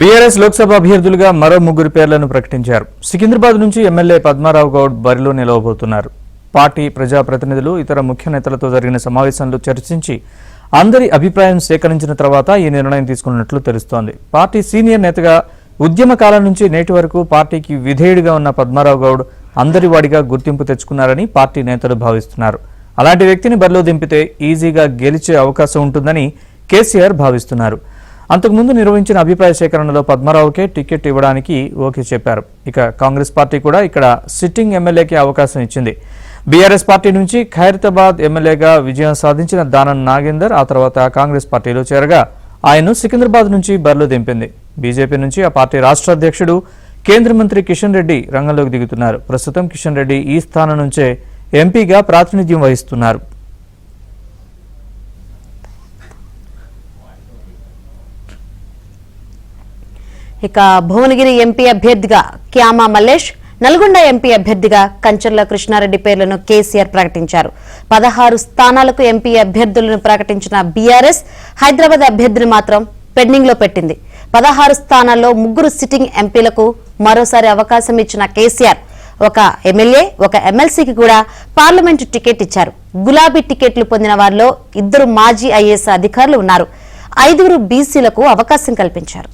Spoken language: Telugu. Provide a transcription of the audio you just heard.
బీఆర్ఎస్ లోక్సభ అభ్యర్థులుగా మరో ముగ్గురు పేర్లను ప్రకటించారు. సికింద్రాబాద్ నుంచి ఎమ్మెల్యే పద్మారావు గౌడ్ బరిలో నిలవబోతున్నారు. పార్టీ ప్రజాప్రతినిధులు ఇతర ముఖ్య నేతలతో జరిగిన సమావేశంలో చర్చించి అందరి అభిప్రాయం సేకరించిన తర్వాత ఈ నిర్ణయం తీసుకున్నట్లు తెలుస్తోంది. పార్టీ సీనియర్ నేతగా ఉద్యమ కాలం నుంచి నేటి వరకు పార్టీకి విధేయుడిగా ఉన్న పద్మారావు గౌడ్ అందరి వాడిగా గుర్తింపు తెచ్చుకున్నారని పార్టీ నేతలు భావిస్తున్నారు. అలాంటి వ్యక్తిని బరిలో దింపితే ఈజీగా గెలిచే అవకాశం ఉంటుందని కేసీఆర్ భావిస్తున్నారు. అంతకుముందు నిర్వహించిన అభిప్రాయ సేకరణలో పద్మారావుకే టికెట్ ఇవ్వడానికి ఓకే చెప్పారు. ఇక కాంగ్రెస్ పార్టీ కూడా ఇక్కడ సిట్టింగ్ ఎమ్మెల్యేకి అవకాశం ఇచ్చింది. బీఆర్ఎస్ పార్టీ నుంచి ఖైరతాబాద్ ఎమ్మెల్యేగా విజయం సాధించిన దానం నాగేందర్ ఆ తర్వాత కాంగ్రెస్ పార్టీలో చేరగా ఆయన్ను సికింద్రాబాద్ నుంచి బరిలో దింపింది. బీజేపీ నుంచి ఆ పార్టీ రాష్ట్ర అధ్యక్షుడు కేంద్ర మంత్రి కిషన్ రెడ్డి రంగంలోకి దిగుతున్నారు. ప్రస్తుతం కిషన్ రెడ్డి ఈ స్థానం నుంచే ఎంపీగా ప్రాతినిధ్యం వహిస్తున్నారు. ఇక భువనగిరి ఎంపీ అభ్యర్థిగా క్యామా మల్లేష్, నల్గొండ ఎంపీ అభ్యర్థిగా కంచర్ల కృష్ణారెడ్డి పేర్లను కేసీఆర్ ప్రకటించారు. 16 స్థానాలకు ఎంపీ అభ్యర్థులను ప్రకటించిన బీఆర్ఎస్ హైదరాబాద్ అభ్యర్థిని మాత్రం పెండింగ్ లో పెట్టింది. 16 స్థానాల్లో 3 సిట్టింగ్ ఎంపీలకు మరోసారి అవకాశం ఇచ్చిన కేసీఆర్ ఒక ఎమ్మెల్యే, ఒక ఎమ్మెల్సీకి కూడా పార్లమెంటు టికెట్ ఇచ్చారు. గులాబీ టికెట్లు పొందిన వారిలో 2 మాజీ ఐఏఎస్ అధికారులు ఉన్నారు. 5 బీసీలకు అవకాశం కల్పించారు.